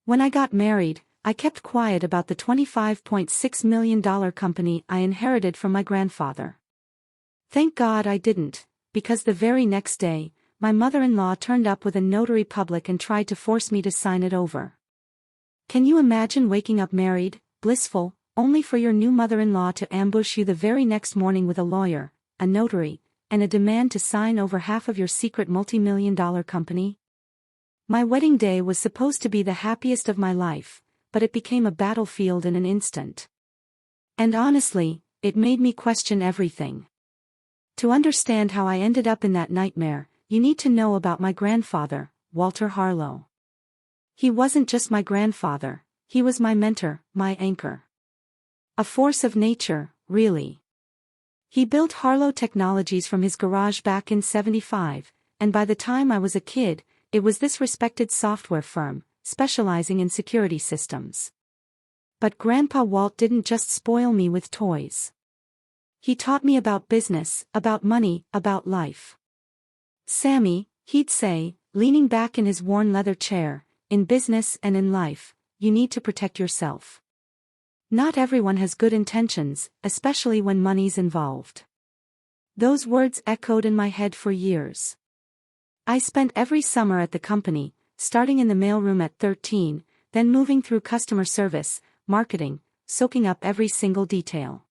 When I got married, I kept quiet about the $25.6 million company I inherited from my grandfather. Thank God I didn't, because the very next day, my mother-in-law turned up with a notary public and tried to force me to sign it over. Can you imagine waking up married, blissful, only for your new mother-in-law to ambush you the very next morning with a lawyer, a notary, and a demand to sign over half of your secret multi-million-dollar company? My wedding day was supposed to be the happiest of my life, but it became a battlefield in an instant. And honestly, it made me question everything. To understand how I ended up in that nightmare, you need to know about my grandfather, Walter Harlow. He wasn't just my grandfather, he was my mentor, my anchor. A force of nature, really. He built Harlow Technologies from his garage back in '75, and by the time I was a kid, it was this respected software firm, specializing in security systems. But Grandpa Walt didn't just spoil me with toys. He taught me about business, about money, about life. Sammy, he'd say, leaning back in his worn leather chair, in business and in life, you need to protect yourself. Not everyone has good intentions, especially when money's involved. Those words echoed in my head for years. I spent every summer at the company, starting in the mailroom at 13, then moving through customer service, marketing, soaking up every single detail.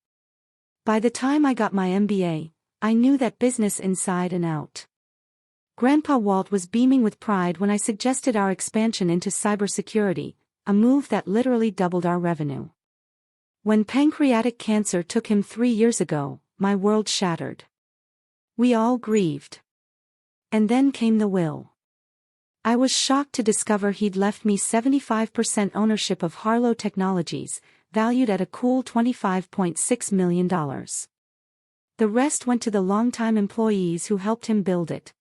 By the time I got my MBA, I knew that business inside and out. Grandpa Walt was beaming with pride when I suggested our expansion into cybersecurity, a move that literally doubled our revenue. When pancreatic cancer took him 3 years ago, my world shattered. We all grieved. And then came the will. I was shocked to discover he'd left me 75% ownership of Harlow Technologies, valued at a cool $25.6 million. The rest went to the longtime employees who helped him build it.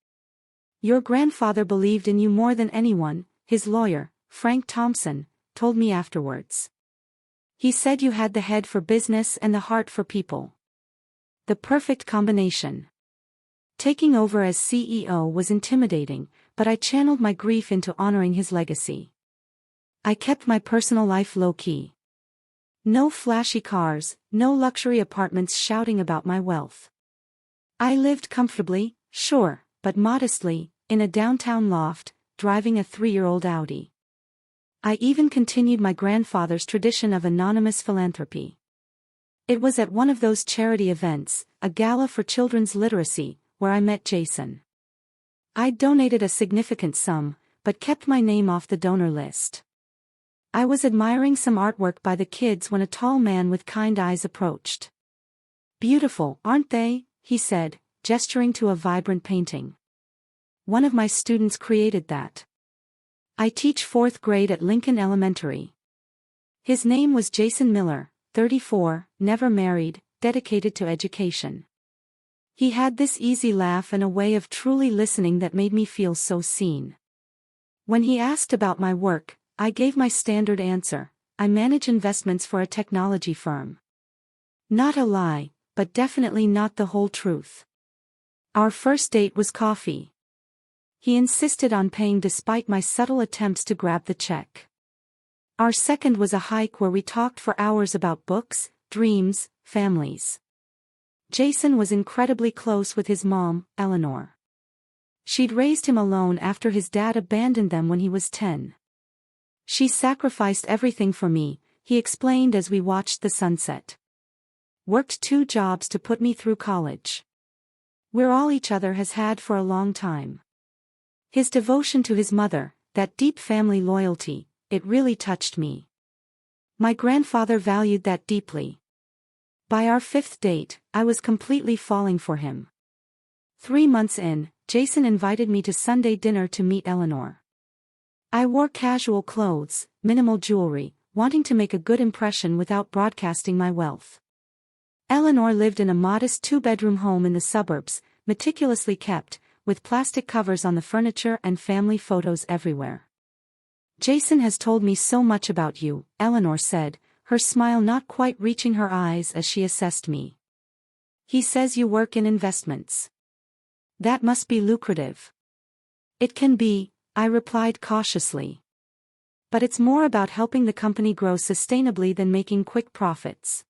Your grandfather believed in you more than anyone, his lawyer, Frank Thompson, told me afterwards. He said you had the head for business and the heart for people. The perfect combination. Taking over as CEO was intimidating, but I channeled my grief into honoring his legacy. I kept my personal life low-key. No flashy cars, no luxury apartments shouting about my wealth. I lived comfortably, sure, but modestly, in a downtown loft, driving a 3-year-old Audi. I even continued my grandfather's tradition of anonymous philanthropy. It was at one of those charity events, a gala for children's literacy, where I met Jason. I donated a significant sum, but kept my name off the donor list. I was admiring some artwork by the kids when a tall man with kind eyes approached. "Beautiful, aren't they?" he said, gesturing to a vibrant painting. "One of my students created that. I teach 4th grade at Lincoln Elementary." His name was Jason Miller, 34, never married, dedicated to education. He had this easy laugh and a way of truly listening that made me feel so seen. When he asked about my work, I gave my standard answer: I manage investments for a technology firm. Not a lie, but definitely not the whole truth. Our first date was coffee. He insisted on paying despite my subtle attempts to grab the check. Our second was a hike where we talked for hours about books, dreams, families. Jason was incredibly close with his mom, Eleanor. She'd raised him alone after his dad abandoned them when he was 10. She sacrificed everything for me, he explained as we watched the sunset. Worked 2 jobs to put me through college. We're all each other has had for a long time. His devotion to his mother, that deep family loyalty, it really touched me. My grandfather valued that deeply. By our 5th date, I was completely falling for him. 3 months in, Jason invited me to Sunday dinner to meet Eleanor. I wore casual clothes, minimal jewelry, wanting to make a good impression without broadcasting my wealth. Eleanor lived in a modest 2-bedroom home in the suburbs, meticulously kept, with plastic covers on the furniture and family photos everywhere. "Jason has told me so much about you," Eleanor said, her smile not quite reaching her eyes as she assessed me. "He says you work in investments. That must be lucrative." "It can be," I replied cautiously. But it's more about helping the company grow sustainably than making quick profits.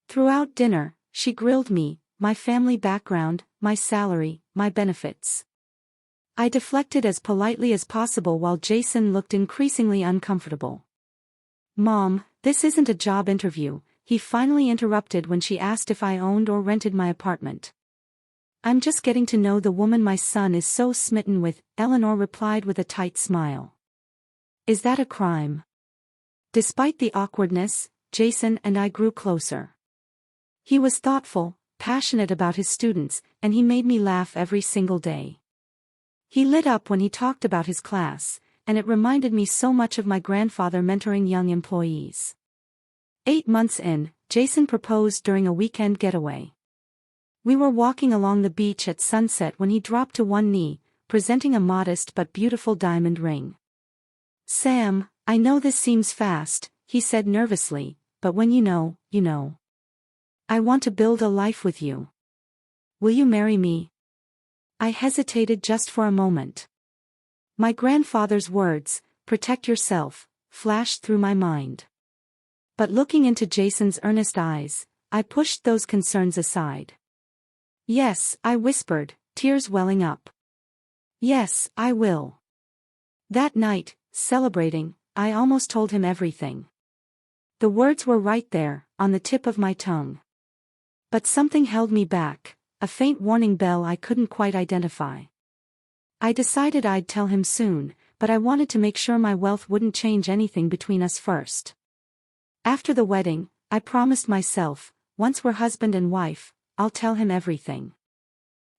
Throughout dinner, she grilled me, my family background, my salary, my benefits. I deflected as politely as possible while Jason looked increasingly uncomfortable. "Mom, this isn't a job interview," he finally interrupted when she asked if I owned or rented my apartment. "I'm just getting to know the woman my son is so smitten with," Eleanor replied with a tight smile. "Is that a crime?" Despite the awkwardness, Jason and I grew closer. He was thoughtful, passionate about his students, and he made me laugh every single day. He lit up when he talked about his class, and it reminded me so much of my grandfather mentoring young employees. 8 months in, Jason proposed during a weekend getaway. We were walking along the beach at sunset when he dropped to one knee, presenting a modest but beautiful diamond ring. "Sam, I know this seems fast," he said nervously, "but when you know, you know. I want to build a life with you. Will you marry me?" I hesitated just for a moment. My grandfather's words, "Protect yourself," flashed through my mind. But looking into Jason's earnest eyes, I pushed those concerns aside. "Yes," I whispered, tears welling up. "Yes, I will." That night, celebrating, I almost told him everything. The words were right there, on the tip of my tongue. But something held me back, a faint warning bell I couldn't quite identify. I decided I'd tell him soon, but I wanted to make sure my wealth wouldn't change anything between us first. After the wedding, I promised myself, once we're husband and wife, I'll tell him everything.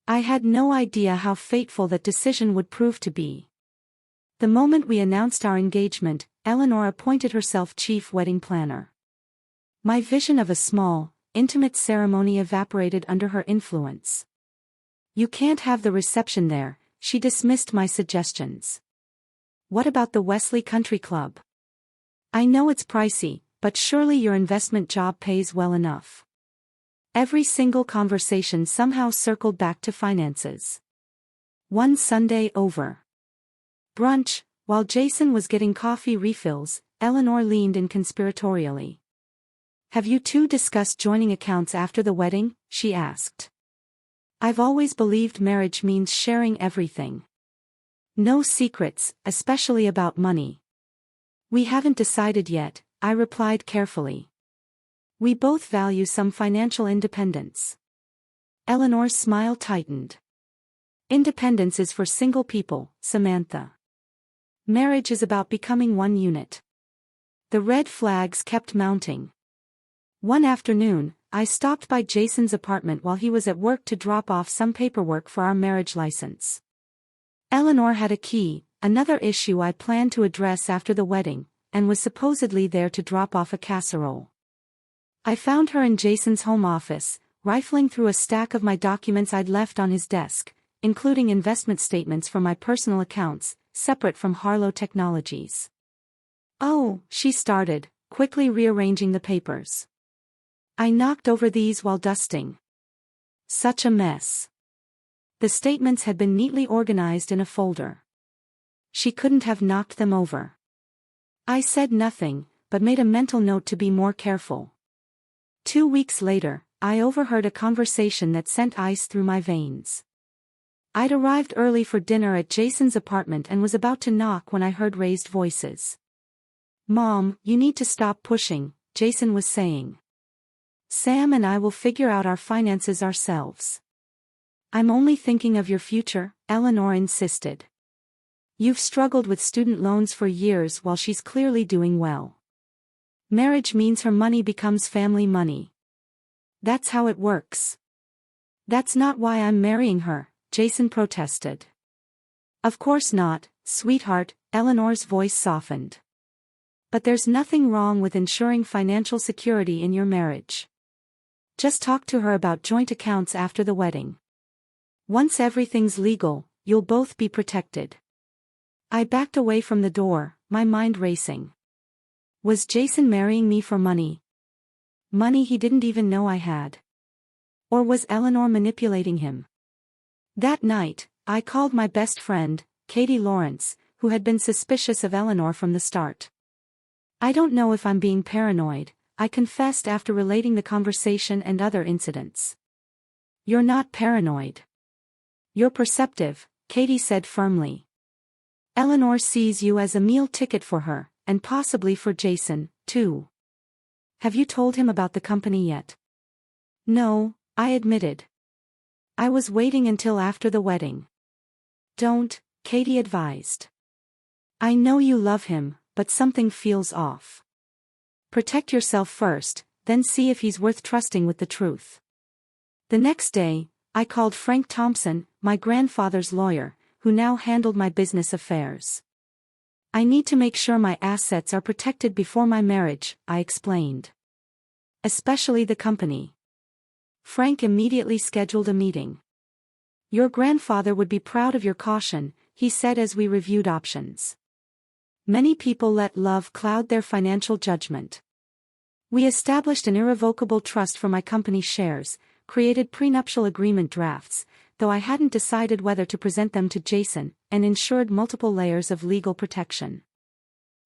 I had no idea how fateful that decision would prove to be. The moment we announced our engagement, Eleanor appointed herself chief wedding planner. My vision of a small, intimate ceremony evaporated under her influence. "You can't have the reception there," she dismissed my suggestions. "What about the Wesley Country Club? I know it's pricey, but surely your investment job pays well enough." Every single conversation somehow circled back to finances. One Sunday over brunch, while Jason was getting coffee refills, Eleanor leaned in conspiratorially. "Have you two discussed joining accounts after the wedding?" she asked. "I've always believed marriage means sharing everything. No secrets, especially about money." "We haven't decided yet," I replied carefully. "We both value some financial independence." Eleanor's smile tightened. "Independence is for single people, Samantha. Marriage is about becoming one unit." The red flags kept mounting. One afternoon, I stopped by Jason's apartment while he was at work to drop off some paperwork for our marriage license. Eleanor had a key, another issue I planned to address after the wedding, and was supposedly there to drop off a casserole. I found her in Jason's home office, rifling through a stack of my documents I'd left on his desk, including investment statements from my personal accounts, separate from Harlow Technologies. "Oh," she started, quickly rearranging the papers. I knocked over these while dusting. Such a mess. The statements had been neatly organized in a folder. She couldn't have knocked them over. I said nothing, but made a mental note to be more careful. 2 weeks later, I overheard a conversation that sent ice through my veins. I'd arrived early for dinner at Jason's apartment and was about to knock when I heard raised voices. "Mom, you need to stop pushing," Jason was saying. "Sam and I will figure out our finances ourselves." "I'm only thinking of your future," Eleanor insisted. "You've struggled with student loans for years while she's clearly doing well. Marriage means her money becomes family money. That's how it works." "That's not why I'm marrying her," Jason protested. "Of course not, sweetheart," Eleanor's voice softened. "But there's nothing wrong with ensuring financial security in your marriage. Just talk to her about joint accounts after the wedding. Once everything's legal, you'll both be protected." I backed away from the door, my mind racing. Was Jason marrying me for money? Money he didn't even know I had. Or was Eleanor manipulating him? That night, I called my best friend, Katie Lawrence, who had been suspicious of Eleanor from the start. "I don't know if I'm being paranoid," I confessed after relating the conversation and other incidents. "You're not paranoid. You're perceptive," Katie said firmly. "Eleanor sees you as a meal ticket for her, and possibly for Jason, too." "Have you told him about the company yet?" "No," I admitted. "I was waiting until after the wedding." "Don't," Katie advised. "I know you love him, but something feels off. Protect yourself first, then see if he's worth trusting with the truth." The next day, I called Frank Thompson, my grandfather's lawyer, who now handled my business affairs. "I need to make sure my assets are protected before my marriage," I explained. "Especially the company." Frank immediately scheduled a meeting. "Your grandfather would be proud of your caution," he said as we reviewed options. "Many people let love cloud their financial judgment." We established an irrevocable trust for my company shares, created prenuptial agreement drafts, though I hadn't decided whether to present them to Jason, and ensured multiple layers of legal protection.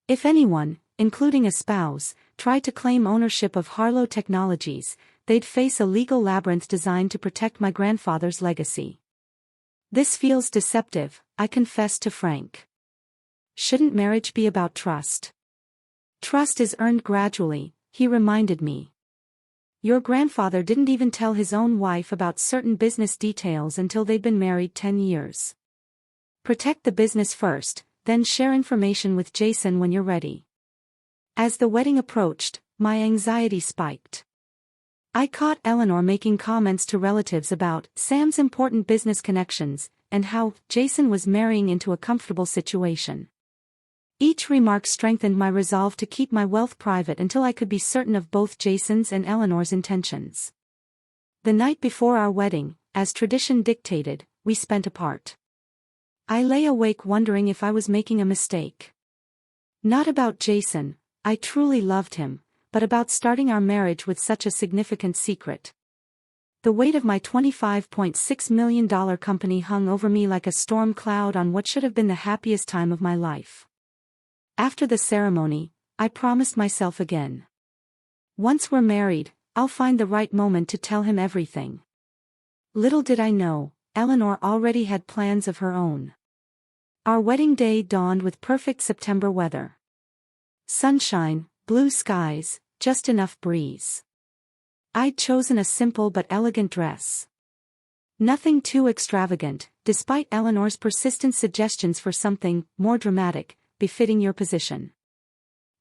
If anyone, including a spouse, tried to claim ownership of Harlow Technologies, they'd face a legal labyrinth designed to protect my grandfather's legacy. "This feels deceptive," I confessed to Frank. "Shouldn't marriage be about trust?" "Trust is earned gradually," he reminded me. "Your grandfather didn't even tell his own wife about certain business details until they'd been married 10 years. Protect the business first, then share information with Jason when you're ready." As the wedding approached, my anxiety spiked. I caught Eleanor making comments to relatives about Sam's important business connections, and how Jason was marrying into a comfortable situation. Each remark strengthened my resolve to keep my wealth private until I could be certain of both Jason's and Eleanor's intentions. The night before our wedding, as tradition dictated, we spent apart. I lay awake wondering if I was making a mistake. Not about Jason, I truly loved him, but about starting our marriage with such a significant secret. The weight of my $25.6 million company hung over me like a storm cloud on what should have been the happiest time of my life. After the ceremony, I promised myself again. Once we're married, I'll find the right moment to tell him everything. Little did I know, Eleanor already had plans of her own. Our wedding day dawned with perfect September weather. Sunshine, blue skies, just enough breeze. I'd chosen a simple but elegant dress. Nothing too extravagant, despite Eleanor's persistent suggestions for something more dramatic, befitting your position.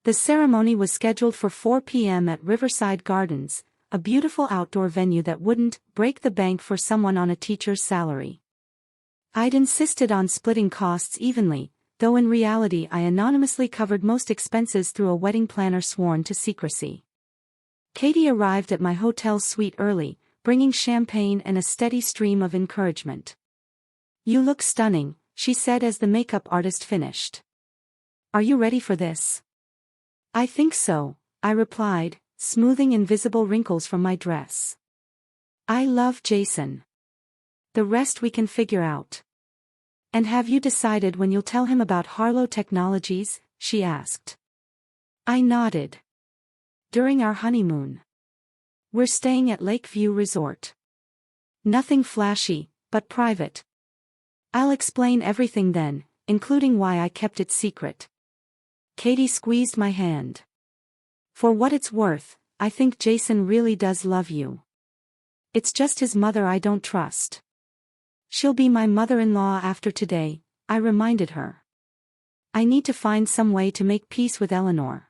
The ceremony was scheduled for 4 p.m. at Riverside Gardens, a beautiful outdoor venue that wouldn't break the bank for someone on a teacher's salary. I'd insisted on splitting costs evenly, though in reality I anonymously covered most expenses through a wedding planner sworn to secrecy. Katie arrived at my hotel suite early, bringing champagne and a steady stream of encouragement. "You look stunning," she said as the makeup artist finished. "Are you ready for this?" "I think so," I replied, smoothing invisible wrinkles from my dress. "I love Jason. The rest we can figure out." "And have you decided when you'll tell him about Harlow Technologies?" she asked. I nodded. "During our honeymoon. We're staying at Lakeview Resort. Nothing flashy, but private. I'll explain everything then, including why I kept it secret." Katie squeezed my hand. "For what it's worth, I think Jason really does love you. It's just his mother I don't trust." "She'll be my mother-in-law after today," I reminded her. "I need to find some way to make peace with Eleanor."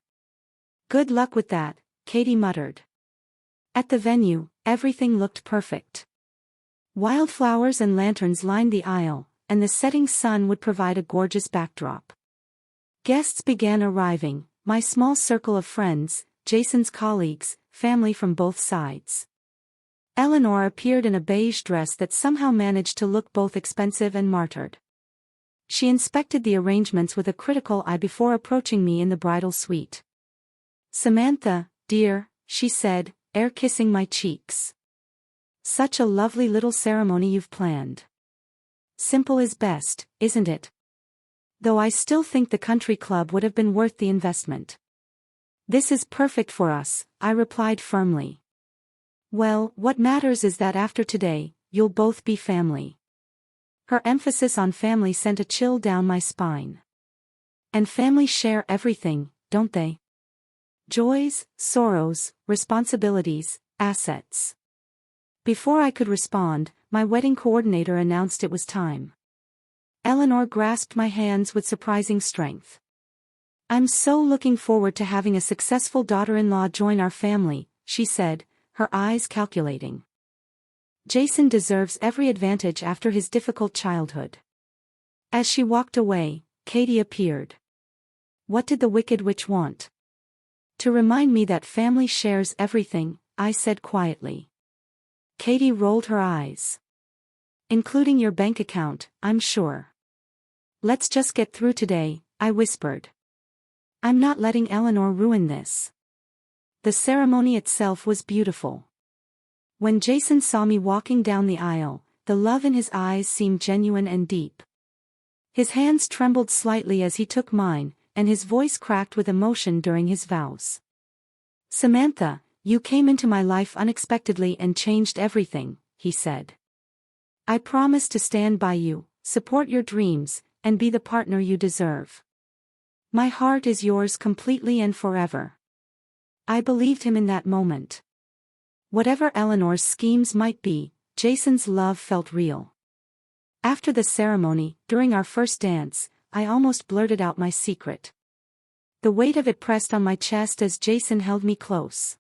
"Good luck with that," Katie muttered. At the venue, everything looked perfect. Wildflowers and lanterns lined the aisle, and the setting sun would provide a gorgeous backdrop. Guests began arriving, my small circle of friends, Jason's colleagues, family from both sides. Eleanor appeared in a beige dress that somehow managed to look both expensive and martyred. She inspected the arrangements with a critical eye before approaching me in the bridal suite. "Samantha, dear," she said, air-kissing my cheeks. "Such a lovely little ceremony you've planned. Simple is best, isn't it?" Though I still think the country club would have been worth the investment. This is perfect for us, I replied firmly. Well, what matters is that after today, you'll both be family. Her emphasis on family sent a chill down my spine. And families share everything, don't they? Joys, sorrows, responsibilities, assets. Before I could respond, my wedding coordinator announced it was time. Eleanor grasped my hands with surprising strength. I'm so looking forward to having a successful daughter-in-law join our family, she said, her eyes calculating. Jason deserves every advantage after his difficult childhood. As she walked away, Katie appeared. What did the Wicked Witch want? To remind me that family shares everything, I said quietly. Katie rolled her eyes. Including your bank account, I'm sure. Let's just get through today, I whispered. I'm not letting Eleanor ruin this. The ceremony itself was beautiful. When Jason saw me walking down the aisle, the love in his eyes seemed genuine and deep. His hands trembled slightly as he took mine, and his voice cracked with emotion during his vows. Samantha, you came into my life unexpectedly and changed everything, he said. I promise to stand by you, support your dreams, and be the partner you deserve. My heart is yours completely and forever. I believed him in that moment. Whatever Eleanor's schemes might be, Jason's love felt real. After the ceremony, during our first dance, I almost blurted out my secret. The weight of it pressed on my chest as Jason held me close.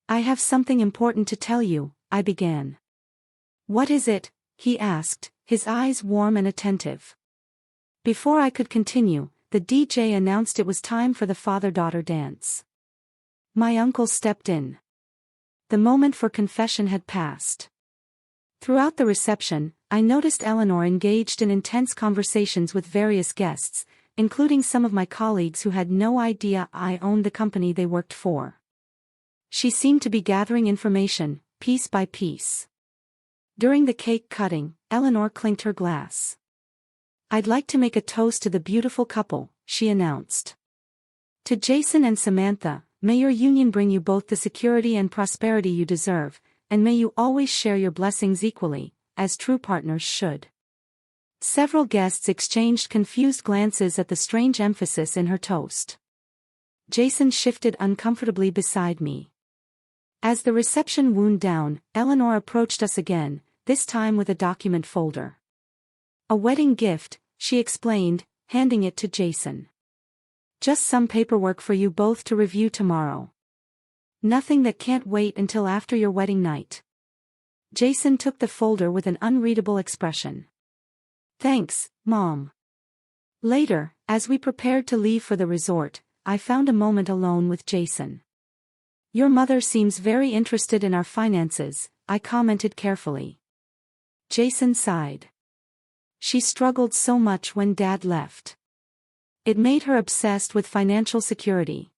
I have something important to tell you, I began. What is it? He asked, his eyes warm and attentive. Before I could continue, the DJ announced it was time for the father-daughter dance. My uncle stepped in. The moment for confession had passed. Throughout the reception, I noticed Eleanor engaged in intense conversations with various guests, including some of my colleagues who had no idea I owned the company they worked for. She seemed to be gathering information, piece by piece. During the cake cutting, Eleanor clinked her glass. I'd like to make a toast to the beautiful couple, she announced. To Jason and Samantha, may your union bring you both the security and prosperity you deserve, and may you always share your blessings equally, as true partners should. Several guests exchanged confused glances at the strange emphasis in her toast. Jason shifted uncomfortably beside me. As the reception wound down, Eleanor approached us again, this time with a document folder. A wedding gift, she explained, handing it to Jason. Just some paperwork for you both to review tomorrow. Nothing that can't wait until after your wedding night. Jason took the folder with an unreadable expression. Thanks, Mom. Later, as we prepared to leave for the resort, I found a moment alone with Jason. Your mother seems very interested in our finances, I commented carefully. Jason sighed. She struggled so much when Dad left. It made her obsessed with financial security.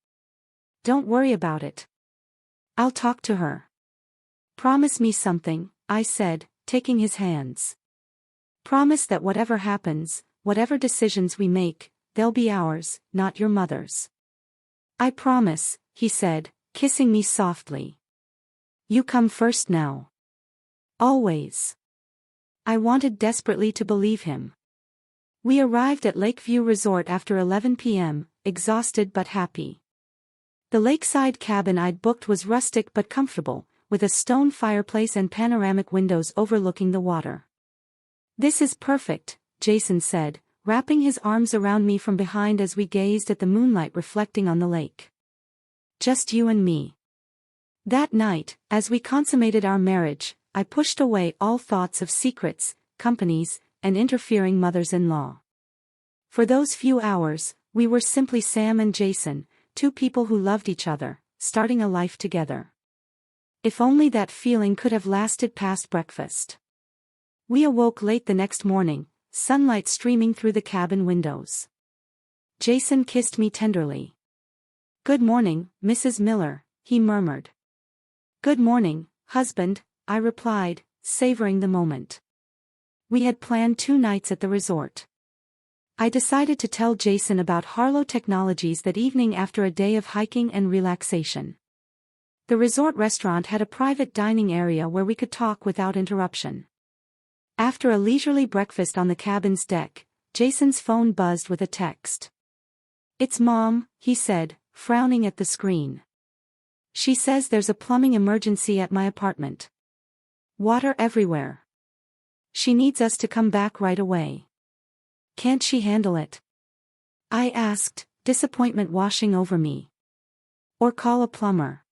Don't worry about it. I'll talk to her. Promise me something, I said, taking his hands. Promise that whatever happens, whatever decisions we make, they'll be ours, not your mother's. I promise, he said, kissing me softly. You come first now. Always. I wanted desperately to believe him. We arrived at Lakeview Resort after 11 p.m., exhausted but happy. The lakeside cabin I'd booked was rustic but comfortable, with a stone fireplace and panoramic windows overlooking the water. This is perfect, Jason said, wrapping his arms around me from behind as we gazed at the moonlight reflecting on the lake. Just you and me. That night, as we consummated our marriage, I pushed away all thoughts of secrets, companies, and interfering mothers-in-law. For those few hours, we were simply Sam and Jason, two people who loved each other, starting a life together. If only that feeling could have lasted past breakfast. We awoke late the next morning, sunlight streaming through the cabin windows. Jason kissed me tenderly. Good morning, Mrs. Miller, he murmured. Good morning, husband, I replied, savoring the moment. We had planned 2 nights at the resort. I decided to tell Jason about Harlow Technologies that evening after a day of hiking and relaxation. The resort restaurant had a private dining area where we could talk without interruption. After a leisurely breakfast on the cabin's deck, Jason's phone buzzed with a text. "It's Mom," he said, frowning at the screen. "She says there's a plumbing emergency at my apartment. Water everywhere. She needs us to come back right away. Can't she handle it?" I asked, disappointment washing over me. "Or call a plumber."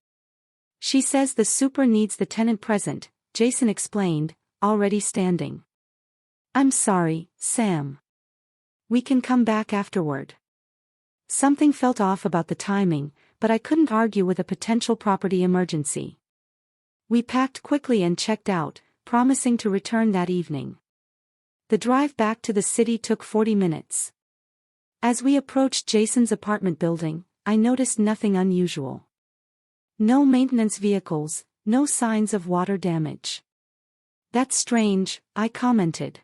"She says the super needs the tenant present," Jason explained, already standing. "I'm sorry, Sam. We can come back afterward." Something felt off about the timing, but I couldn't argue with a potential property emergency. We packed quickly and checked out, promising to return that evening. The drive back to the city took 40 minutes. As we approached Jason's apartment building, I noticed nothing unusual. No maintenance vehicles, no signs of water damage. "That's strange," I commented.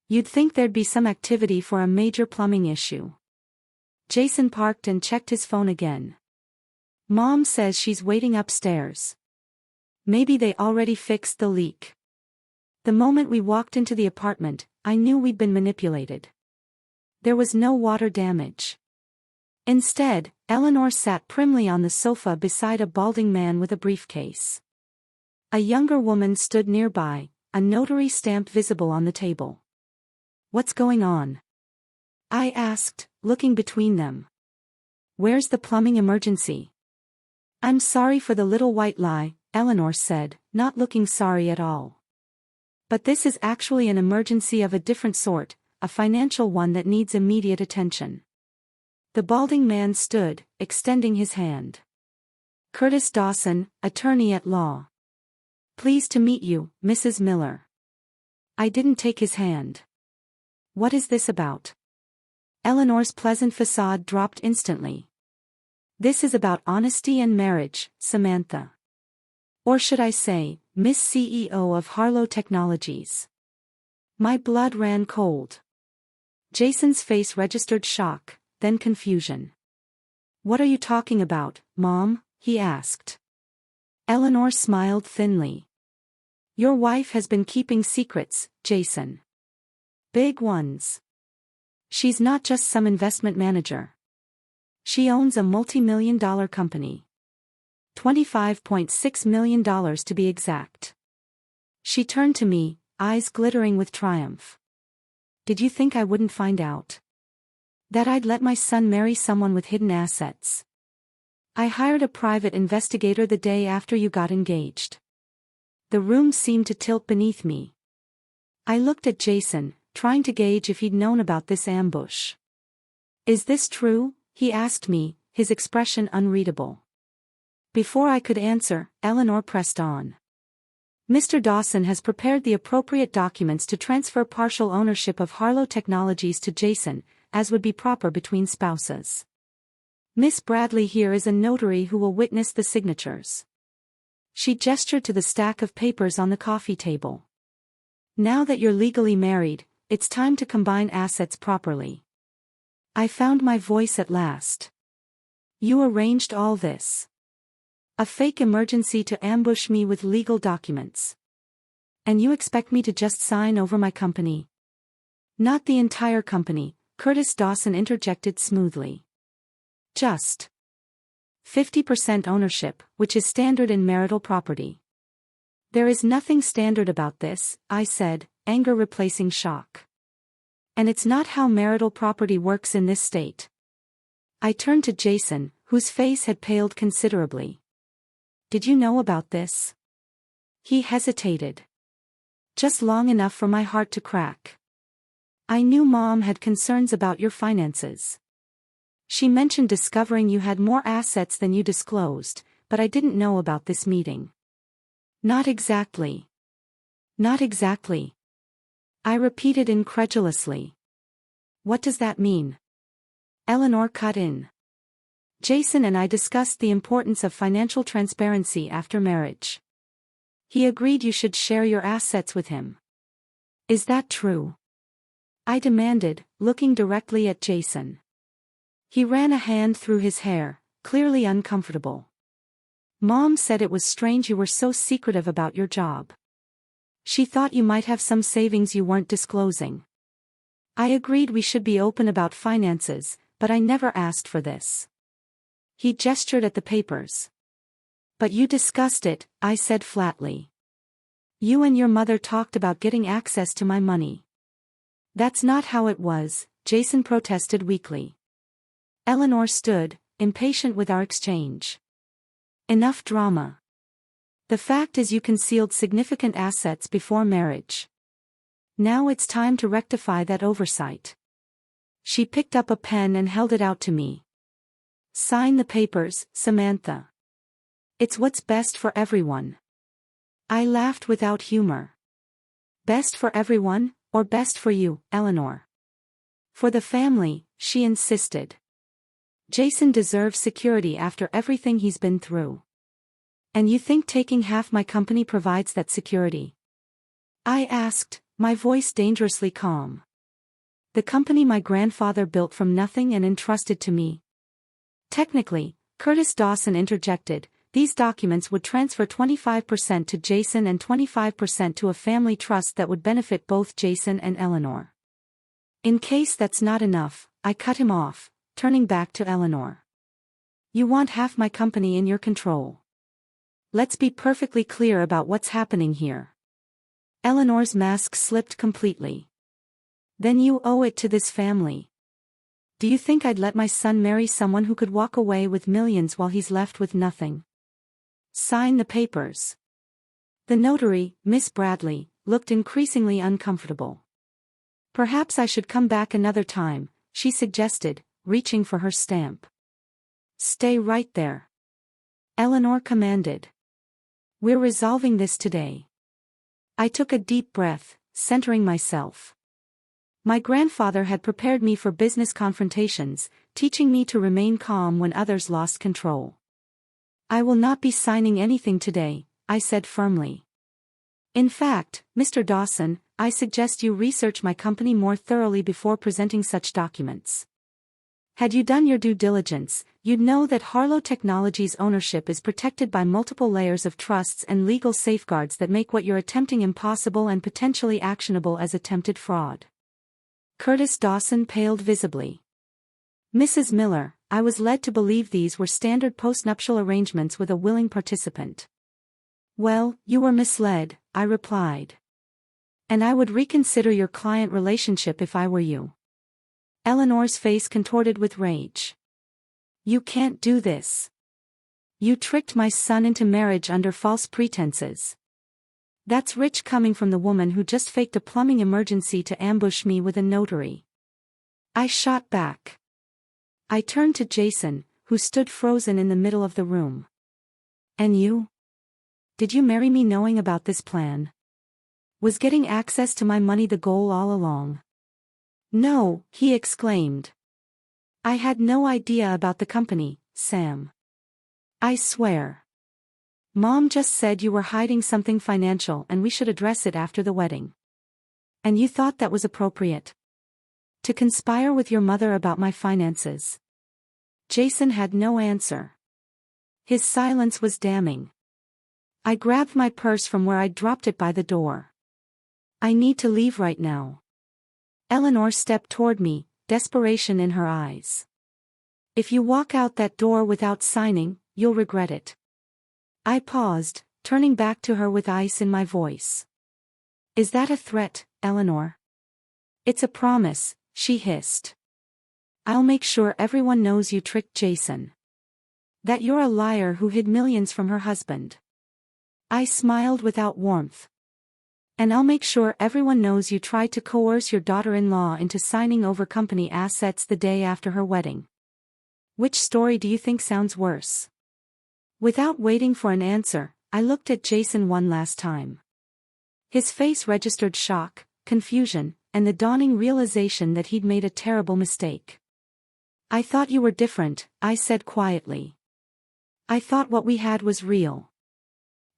"You'd think there'd be some activity for a major plumbing issue." Jason parked and checked his phone again. "Mom says she's waiting upstairs. Maybe they already fixed the leak." The moment we walked into the apartment, I knew we'd been manipulated. There was no water damage. Instead, Eleanor sat primly on the sofa beside a balding man with a briefcase. A younger woman stood nearby, a notary stamp visible on the table. "What's going on?" I asked, looking between them. "Where's the plumbing emergency?" "I'm sorry for the little white lie," Eleanor said, not looking sorry at all. "But this is actually an emergency of a different sort, a financial one that needs immediate attention." The balding man stood, extending his hand. "Curtis Dawson, attorney at law. Pleased to meet you, Mrs. Miller." I didn't take his hand. "What is this about?" Eleanor's pleasant facade dropped instantly. "This is about honesty and marriage, Samantha. Or should I say, Miss CEO of Harlow Technologies." My blood ran cold. Jason's face registered shock, then confusion. "What are you talking about, Mom?" he asked. Eleanor smiled thinly. "Your wife has been keeping secrets, Jason. Big ones. She's not just some investment manager. She owns a multi-million-dollar company. $25.6 million to be exact." She turned to me, eyes glittering with triumph. "Did you think I wouldn't find out? That I'd let my son marry someone with hidden assets? I hired a private investigator the day after you got engaged." The room seemed to tilt beneath me. I looked at Jason, trying to gauge if he'd known about this ambush. "Is this true?" he asked me, his expression unreadable. Before I could answer, Eleanor pressed on. "Mr. Dawson has prepared the appropriate documents to transfer partial ownership of Harlow Technologies to Jason, as would be proper between spouses. Miss Bradley here is a notary who will witness the signatures." She gestured to the stack of papers on the coffee table. "Now that you're legally married, it's time to combine assets properly." I found my voice at last. "You arranged all this? A fake emergency to ambush me with legal documents? And you expect me to just sign over my company?" "Not the entire company," Curtis Dawson interjected smoothly. "Just 50% ownership, which is standard in marital property." "There is nothing standard about this," I said, anger replacing shock. "And it's not how marital property works in this state." I turned to Jason, whose face had paled considerably. "Did you know about this?" He hesitated. Just long enough for my heart to crack. "I knew Mom had concerns about your finances. She mentioned discovering you had more assets than you disclosed, but I didn't know about this meeting." "Not exactly. Not exactly." I repeated incredulously. "What does that mean?" Eleanor cut in. "Jason and I discussed the importance of financial transparency after marriage. He agreed you should share your assets with him." "Is that true?" I demanded, looking directly at Jason. He ran a hand through his hair, clearly uncomfortable. Mom said it was strange you were so secretive about your job. She thought you might have some savings you weren't disclosing. I agreed we should be open about finances, but I never asked for this. He gestured at the papers. But you discussed it, I said flatly. You and your mother talked about getting access to my money. That's not how it was, Jason protested weakly. Eleanor stood, impatient with our exchange. Enough drama. The fact is you concealed significant assets before marriage. Now it's time to rectify that oversight. She picked up a pen and held it out to me. Sign the papers, Samantha. It's what's best for everyone. I laughed without humor. Best for everyone, or best for you, Eleanor? For the family, she insisted. Jason deserves security after everything he's been through. And you think taking half my company provides that security? I asked, my voice dangerously calm. The company my grandfather built from nothing and entrusted to me. Technically, Curtis Dawson interjected, these documents would transfer 25% to Jason and 25% to a family trust that would benefit both Jason and Eleanor. In case that's not enough, I cut him off, turning back to Eleanor. You want half my company in your control. Let's be perfectly clear about what's happening here. Eleanor's mask slipped completely. Then you owe it to this family. Do you think I'd let my son marry someone who could walk away with millions while he's left with nothing? Sign the papers. The notary, Miss Bradley, looked increasingly uncomfortable. Perhaps I should come back another time, she suggested, reaching for her stamp. Stay right there. Eleanor commanded. We're resolving this today. I took a deep breath, centering myself. My grandfather had prepared me for business confrontations, teaching me to remain calm when others lost control. I will not be signing anything today, I said firmly. In fact, Mr. Dawson, I suggest you research my company more thoroughly before presenting such documents. Had you done your due diligence, you'd know that Harlow Technologies' ownership is protected by multiple layers of trusts and legal safeguards that make what you're attempting impossible and potentially actionable as attempted fraud. Curtis Dawson paled visibly. Mrs. Miller, I was led to believe these were standard postnuptial arrangements with a willing participant. Well, you were misled, I replied. And I would reconsider your client relationship if I were you. Eleanor's face contorted with rage. You can't do this. You tricked my son into marriage under false pretenses. That's rich coming from the woman who just faked a plumbing emergency to ambush me with a notary. I shot back. I turned to Jason, who stood frozen in the middle of the room. And you? Did you marry me knowing about this plan? Was getting access to my money the goal all along? No, he exclaimed. I had no idea about the company, Sam. I swear. Mom just said you were hiding something financial and we should address it after the wedding. And you thought that was appropriate? To conspire with your mother about my finances. Jason had no answer. His silence was damning. I grabbed my purse from where I'd dropped it by the door. I need to leave right now. Eleanor stepped toward me, desperation in her eyes. If you walk out that door without signing, you'll regret it. I paused, turning back to her with ice in my voice. Is that a threat, Eleanor? It's a promise, she hissed. I'll make sure everyone knows you tricked Jason. That you're a liar who hid millions from her husband. I smiled without warmth. And I'll make sure everyone knows you tried to coerce your daughter-in-law into signing over company assets the day after her wedding. Which story do you think sounds worse? Without waiting for an answer, I looked at Jason one last time. His face registered shock, confusion, and the dawning realization that he'd made a terrible mistake. I thought you were different, I said quietly. I thought what we had was real.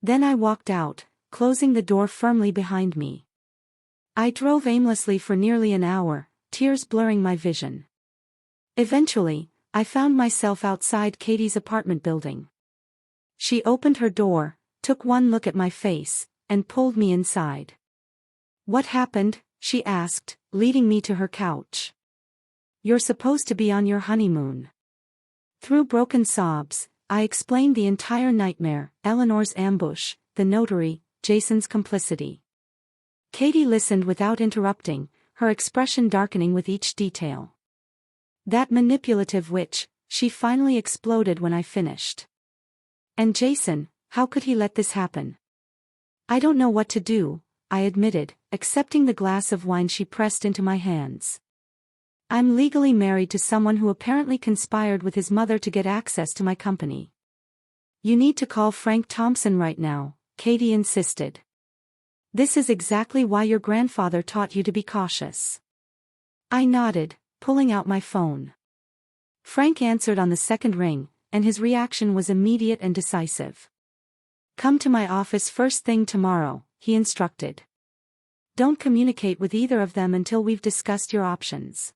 Then I walked out, closing the door firmly behind me. I drove aimlessly for nearly an hour, tears blurring my vision. Eventually, I found myself outside Katie's apartment building. She opened her door, took one look at my face, and pulled me inside. "What happened?" she asked, leading me to her couch. "You're supposed to be on your honeymoon." Through broken sobs, I explained the entire nightmare: Eleanor's ambush, the notary, Jason's complicity. Katie listened without interrupting, her expression darkening with each detail. "That manipulative witch," she finally exploded when I finished. "And Jason, how could he let this happen?" "I don't know what to do," I admitted, accepting the glass of wine she pressed into my hands. "I'm legally married to someone who apparently conspired with his mother to get access to my company." "You need to call Frank Thompson right now," Katie insisted. "This is exactly why your grandfather taught you to be cautious." I nodded, pulling out my phone. Frank answered on the second ring, and his reaction was immediate and decisive. "Come to my office first thing tomorrow," he instructed. "Don't communicate with either of them until we've discussed your options.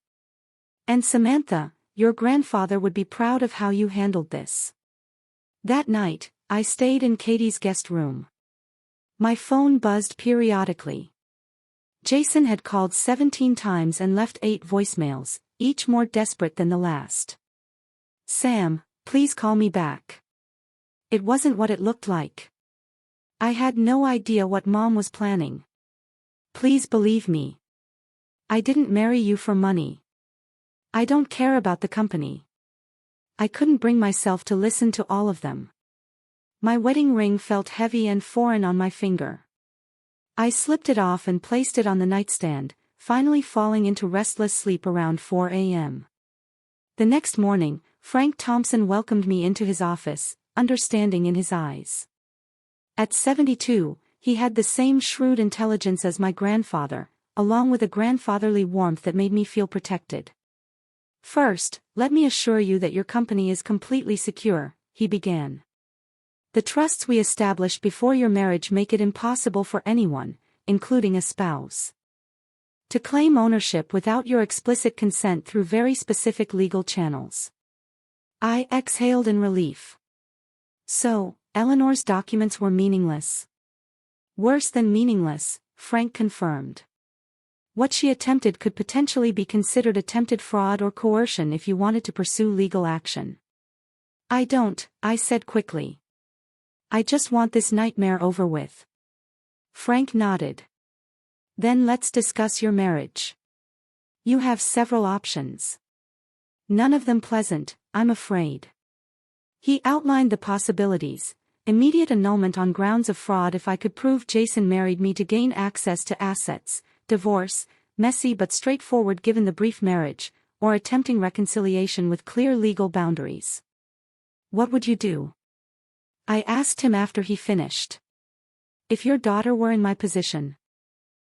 And Samantha, your grandfather would be proud of how you handled this." That night, I stayed in Katie's guest room. My phone buzzed periodically. Jason had called 17 times and left 8 voicemails, each more desperate than the last. "Sam, please call me back." It wasn't what it looked like. I had no idea what Mom was planning. "Please believe me. I didn't marry you for money. I don't care about the company." I couldn't bring myself to listen to all of them. My wedding ring felt heavy and foreign on my finger. I slipped it off and placed it on the nightstand, finally falling into restless sleep around 4 a.m. The next morning, Frank Thompson welcomed me into his office, understanding in his eyes. At 72, he had the same shrewd intelligence as my grandfather, along with a grandfatherly warmth that made me feel protected. "First, let me assure you that your company is completely secure," he began. "The trusts we established before your marriage make it impossible for anyone, including a spouse, to claim ownership without your explicit consent through very specific legal channels." I exhaled in relief. So, Eleanor's documents were meaningless. "Worse than meaningless," Frank confirmed. "What she attempted could potentially be considered attempted fraud or coercion if you wanted to pursue legal action." "I don't," I said quickly. "I just want this nightmare over with." Frank nodded. "Then let's discuss your marriage. You have several options. None of them pleasant, I'm afraid." He outlined the possibilities: immediate annulment on grounds of fraud if I could prove Jason married me to gain access to assets, divorce, messy but straightforward given the brief marriage, or attempting reconciliation with clear legal boundaries. "What would you do?" I asked him after he finished. "If your daughter were in my position."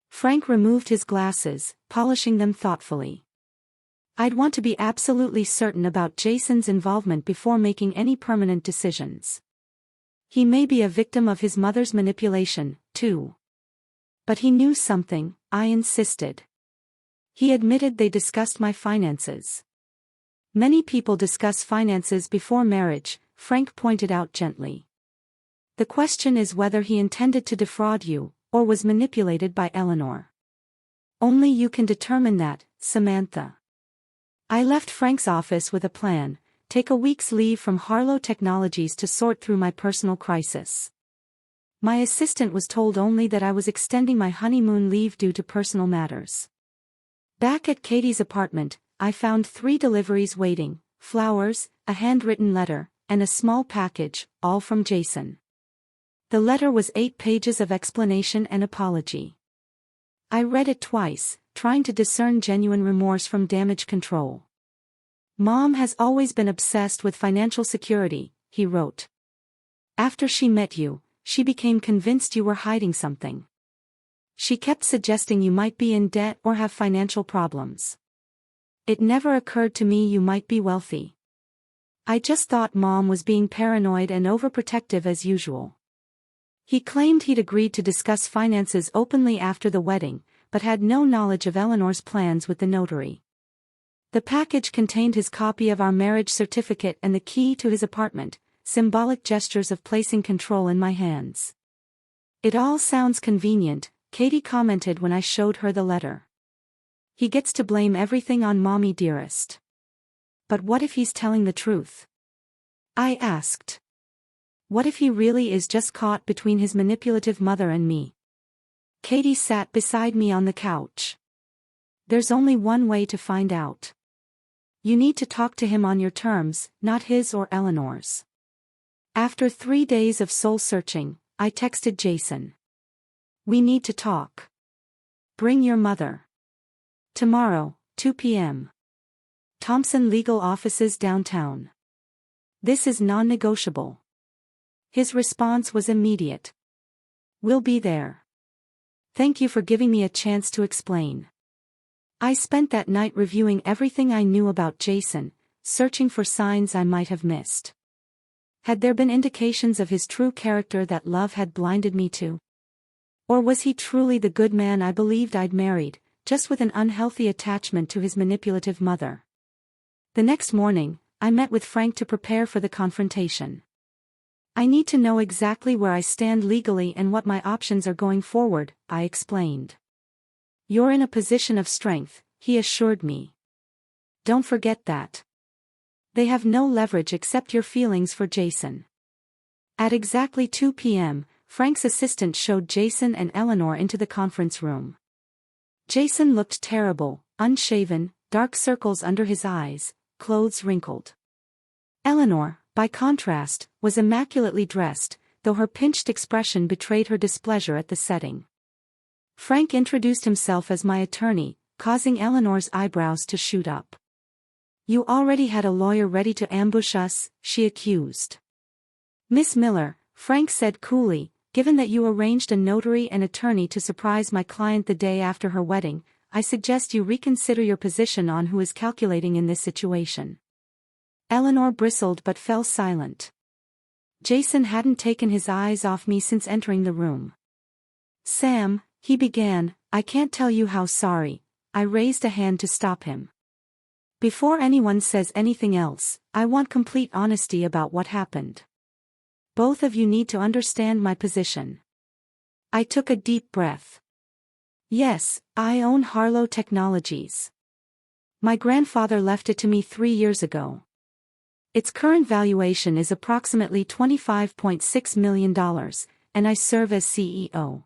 Frank removed his glasses, polishing them thoughtfully. "I'd want to be absolutely certain about Jason's involvement before making any permanent decisions. He may be a victim of his mother's manipulation, too." "But he knew something," I insisted. "He admitted they discussed my finances." "Many people discuss finances before marriage," Frank pointed out gently. "The question is whether he intended to defraud you, or was manipulated by Eleanor. Only you can determine that, Samantha." I left Frank's office with a plan: take a week's leave from Harlow Technologies to sort through my personal crisis. My assistant was told only that I was extending my honeymoon leave due to personal matters. Back at Katie's apartment, I found 3 deliveries waiting: flowers, a handwritten letter, and a small package, all from Jason. The letter was 8 pages of explanation and apology. I read it twice, trying to discern genuine remorse from damage control. "Mom has always been obsessed with financial security," he wrote. "After she met you, she became convinced you were hiding something. She kept suggesting you might be in debt or have financial problems. It never occurred to me you might be wealthy. I just thought Mom was being paranoid and overprotective as usual." He claimed he'd agreed to discuss finances openly after the wedding, but had no knowledge of Eleanor's plans with the notary. The package contained his copy of our marriage certificate and the key to his apartment, symbolic gestures of placing control in my hands. "It all sounds convenient," Katie commented when I showed her the letter. "He gets to blame everything on Mommy dearest." "But what if he's telling the truth?" I asked. "What if he really is just caught between his manipulative mother and me?" Katie sat beside me on the couch. "There's only one way to find out. You need to talk to him on your terms, not his or Eleanor's." After 3 days of soul-searching, I texted Jason. "We need to talk. Bring your mother. Tomorrow, 2 p.m. Thompson Legal Offices downtown. This is non-negotiable." His response was immediate. "We'll be there. Thank you for giving me a chance to explain." I spent that night reviewing everything I knew about Jason, searching for signs I might have missed. Had there been indications of his true character that love had blinded me to? Or was he truly the good man I believed I'd married, just with an unhealthy attachment to his manipulative mother? The next morning, I met with Frank to prepare for the confrontation. "I need to know exactly where I stand legally and what my options are going forward," I explained. "You're in a position of strength," he assured me. "Don't forget that. They have no leverage except your feelings for Jason." At exactly 2 p.m., Frank's assistant showed Jason and Eleanor into the conference room. Jason looked terrible, unshaven, dark circles under his eyes, clothes wrinkled. Eleanor, by contrast, was immaculately dressed, though her pinched expression betrayed her displeasure at the setting. Frank introduced himself as my attorney, causing Eleanor's eyebrows to shoot up. "You already had a lawyer ready to ambush us," she accused. "Miss Miller," Frank said coolly, "given that you arranged a notary and attorney to surprise my client the day after her wedding, I suggest you reconsider your position on who is calculating in this situation." Eleanor bristled but fell silent. Jason hadn't taken his eyes off me since entering the room. "Sam," he began, "I can't tell you how sorry." I raised a hand to stop him. "Before anyone says anything else, I want complete honesty about what happened. Both of you need to understand my position." I took a deep breath. "Yes, I own Harlow Technologies. My grandfather left it to me 3 years ago. Its current valuation is approximately $25.6 million, and I serve as CEO.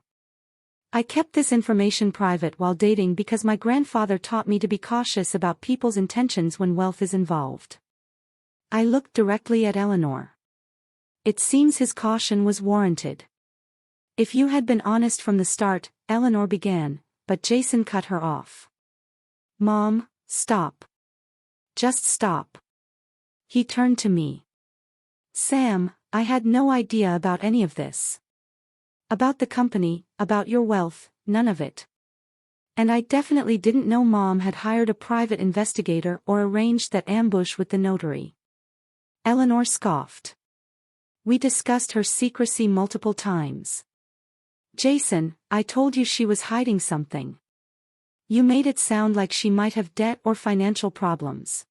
I kept this information private while dating because my grandfather taught me to be cautious about people's intentions when wealth is involved." I looked directly at Eleanor. It seems his caution was warranted. "If you had been honest from the start," Eleanor began, but Jason cut her off. "Mom, stop. Just stop." He turned to me. "Sam, I had no idea about any of this. About the company, about your wealth, none of it. And I definitely didn't know Mom had hired a private investigator or arranged that ambush with the notary." Eleanor scoffed. "We discussed her secrecy multiple times. Jason, I told you she was hiding something. You made it sound like she might have debt or financial problems."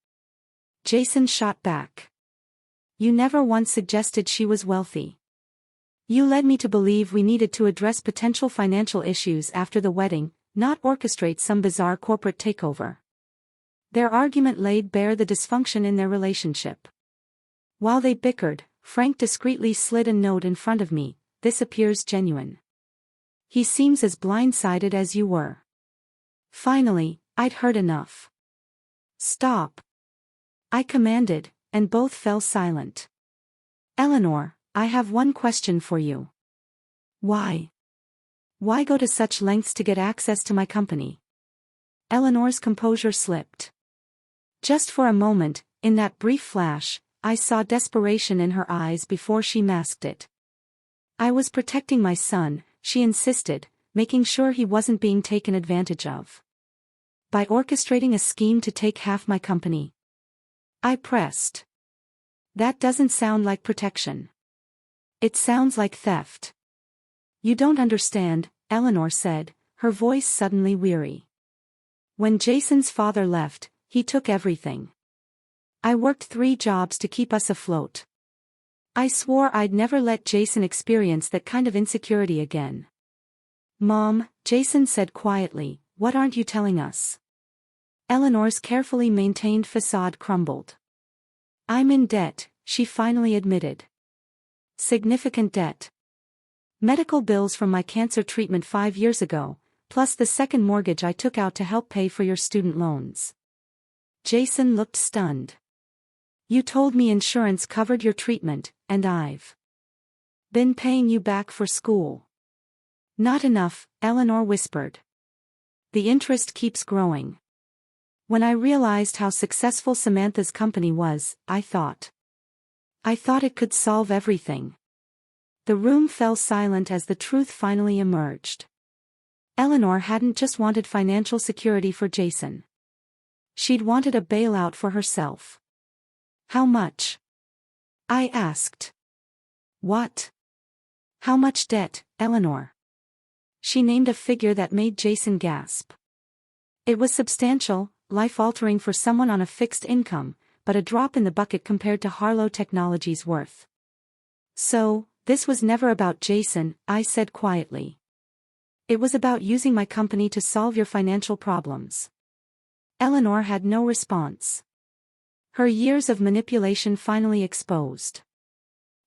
Jason shot back. "You never once suggested she was wealthy. You led me to believe we needed to address potential financial issues after the wedding, not orchestrate some bizarre corporate takeover." Their argument laid bare the dysfunction in their relationship. While they bickered, Frank discreetly slid a note in front of me. "This appears genuine. He seems as blindsided as you were." Finally, I'd heard enough. "Stop," I commanded, and both fell silent. "Eleanor, I have one question for you. Why? Why go to such lengths to get access to my company?" Eleanor's composure slipped. Just for a moment, in that brief flash, I saw desperation in her eyes before she masked it. "I was protecting my son," she insisted, "making sure he wasn't being taken advantage of. By orchestrating a scheme to take half my company." I pressed. "That doesn't sound like protection. It sounds like theft." "You don't understand," Eleanor said, her voice suddenly weary. When Jason's father left, he took everything. I worked 3 jobs to keep us afloat. I swore I'd never let Jason experience that kind of insecurity again. Mom, Jason said quietly, what aren't you telling us? Eleanor's carefully maintained facade crumbled. I'm in debt, she finally admitted. Significant debt. Medical bills from my cancer treatment 5 years ago, plus the second mortgage I took out to help pay for your student loans. Jason looked stunned. You told me insurance covered your treatment, and I've been paying you back for school. Not enough, Eleanor whispered. The interest keeps growing. When I realized how successful Samantha's company was, I thought it could solve everything. The room fell silent as the truth finally emerged. Eleanor hadn't just wanted financial security for Jason. She'd wanted a bailout for herself. How much? I asked. What? How much debt, Eleanor? She named a figure that made Jason gasp. It was substantial, life-altering for someone on a fixed income, but a drop in the bucket compared to Harlow Technology's worth. So, this was never about Jason, I said quietly. It was about using my company to solve your financial problems. Eleanor had no response. Her years of manipulation finally exposed.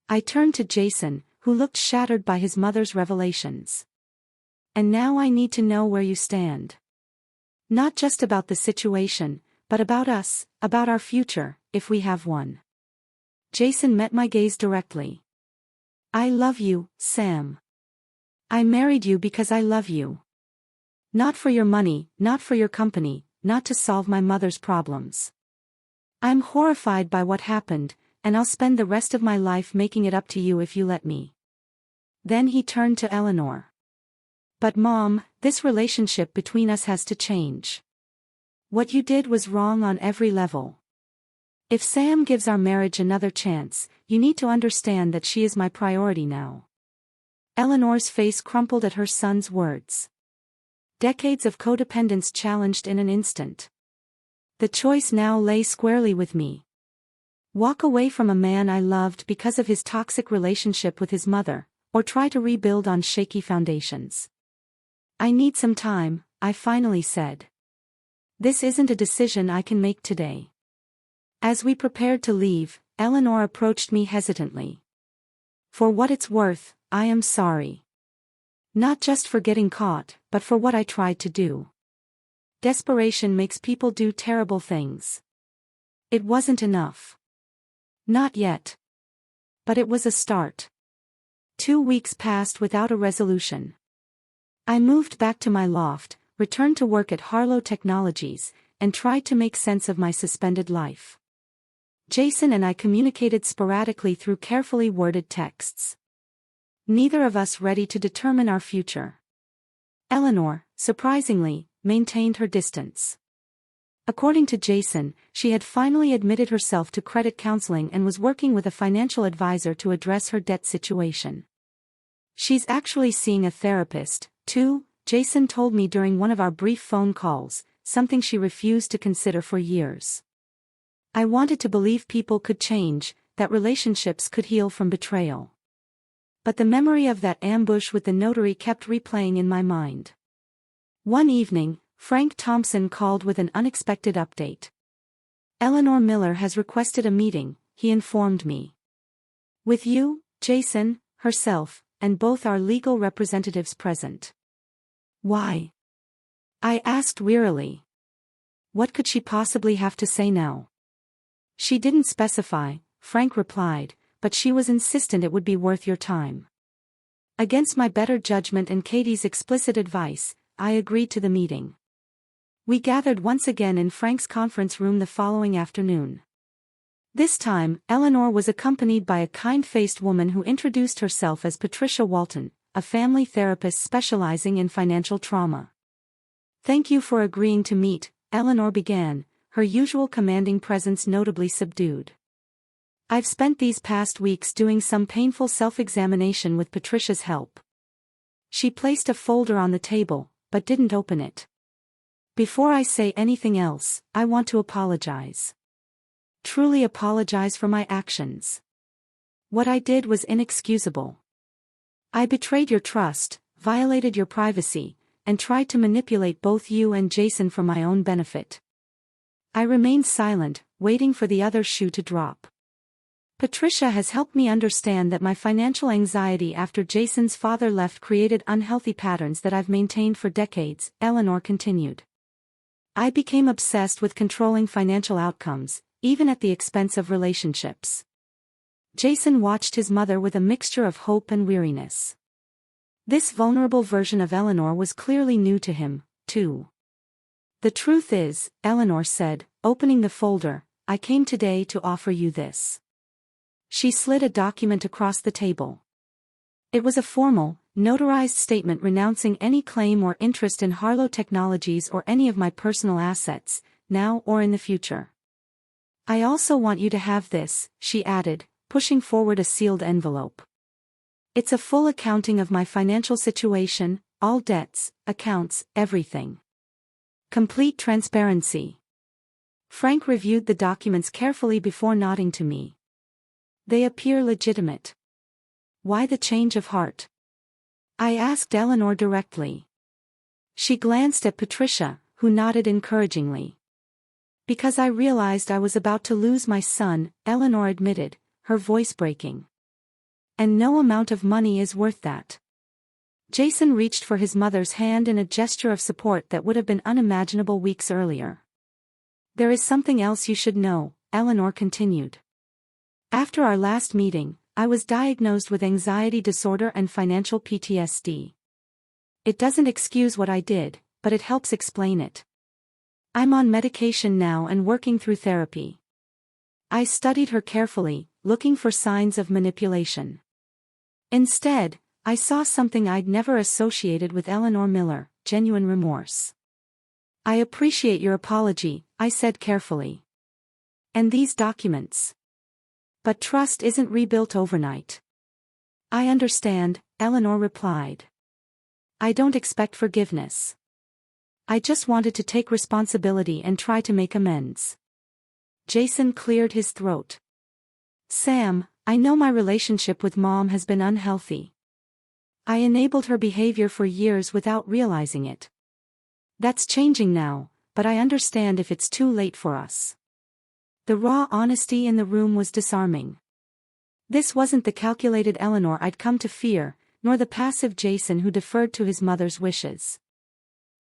I turned to Jason, who looked shattered by his mother's revelations. And now I need to know where you stand. Not just about the situation, but about us, about our future, if we have one. Jason met my gaze directly. I love you, Sam. I married you because I love you. Not for your money, not for your company, not to solve my mother's problems. I'm horrified by what happened, and I'll spend the rest of my life making it up to you if you let me. Then he turned to Eleanor. But Mom, this relationship between us has to change. What you did was wrong on every level. If Sam gives our marriage another chance, you need to understand that she is my priority now. Eleanor's face crumpled at her son's words. Decades of codependence challenged in an instant. The choice now lay squarely with me. Walk away from a man I loved because of his toxic relationship with his mother, or try to rebuild on shaky foundations. I need some time, I finally said. This isn't a decision I can make today. As we prepared to leave, Eleanor approached me hesitantly. For what it's worth, I am sorry. Not just for getting caught, but for what I tried to do. Desperation makes people do terrible things. It wasn't enough. Not yet. But it was a start. 2 weeks passed without a resolution. I moved back to my loft, returned to work at Harlow Technologies, and tried to make sense of my suspended life. Jason and I communicated sporadically through carefully worded texts. Neither of us ready to determine our future. Eleanor, surprisingly, maintained her distance. According to Jason, she had finally admitted herself to credit counseling and was working with a financial advisor to address her debt situation. She's actually seeing a therapist, too, Jason told me during one of our brief phone calls, something she refused to consider for years. I wanted to believe people could change, that relationships could heal from betrayal. But the memory of that ambush with the notary kept replaying in my mind. One evening, Frank Thompson called with an unexpected update. Eleanor Miller has requested a meeting, he informed me. With you, Jason, herself, and both our legal representatives present. Why? I asked wearily. What could she possibly have to say now? She didn't specify, Frank replied, but she was insistent it would be worth your time. Against my better judgment and Katie's explicit advice, I agreed to the meeting. We gathered once again in Frank's conference room the following afternoon. This time, Eleanor was accompanied by a kind-faced woman who introduced herself as Patricia Walton, a family therapist specializing in financial trauma. Thank you for agreeing to meet, Eleanor began, her usual commanding presence notably subdued. I've spent these past weeks doing some painful self-examination with Patricia's help. She placed a folder on the table, but didn't open it. Before I say anything else, I want to apologize. Truly apologize for my actions. What I did was inexcusable. I betrayed your trust, violated your privacy, and tried to manipulate both you and Jason for my own benefit. I remained silent, waiting for the other shoe to drop. Patricia has helped me understand that my financial anxiety after Jason's father left created unhealthy patterns that I've maintained for decades, Eleanor continued. I became obsessed with controlling financial outcomes, even at the expense of relationships. Jason watched his mother with a mixture of hope and weariness. This vulnerable version of Eleanor was clearly new to him, too. The truth is, Eleanor said, opening the folder, I came today to offer you this. She slid a document across the table. It was a formal, notarized statement renouncing any claim or interest in Harlow Technologies or any of my personal assets, now or in the future. I also want you to have this, she added, pushing forward a sealed envelope. It's a full accounting of my financial situation, all debts, accounts, everything. Complete transparency. Frank reviewed the documents carefully before nodding to me. They appear legitimate. Why the change of heart? I asked Eleanor directly. She glanced at Patricia, who nodded encouragingly. Because I realized I was about to lose my son, Eleanor admitted, her voice breaking. And no amount of money is worth that. Jason reached for his mother's hand in a gesture of support that would have been unimaginable weeks earlier. There is something else you should know, Eleanor continued. After our last meeting, I was diagnosed with anxiety disorder and financial PTSD. It doesn't excuse what I did, but it helps explain it. I'm on medication now and working through therapy. I studied her carefully, looking for signs of manipulation. Instead, I saw something I'd never associated with Eleanor Miller, genuine remorse. I appreciate your apology, I said carefully. And these documents. But trust isn't rebuilt overnight. I understand, Eleanor replied. I don't expect forgiveness. I just wanted to take responsibility and try to make amends. Jason cleared his throat. Sam, I know my relationship with Mom has been unhealthy. I enabled her behavior for years without realizing it. That's changing now, but I understand if it's too late for us. The raw honesty in the room was disarming. This wasn't the calculated Eleanor I'd come to fear, nor the passive Jason who deferred to his mother's wishes.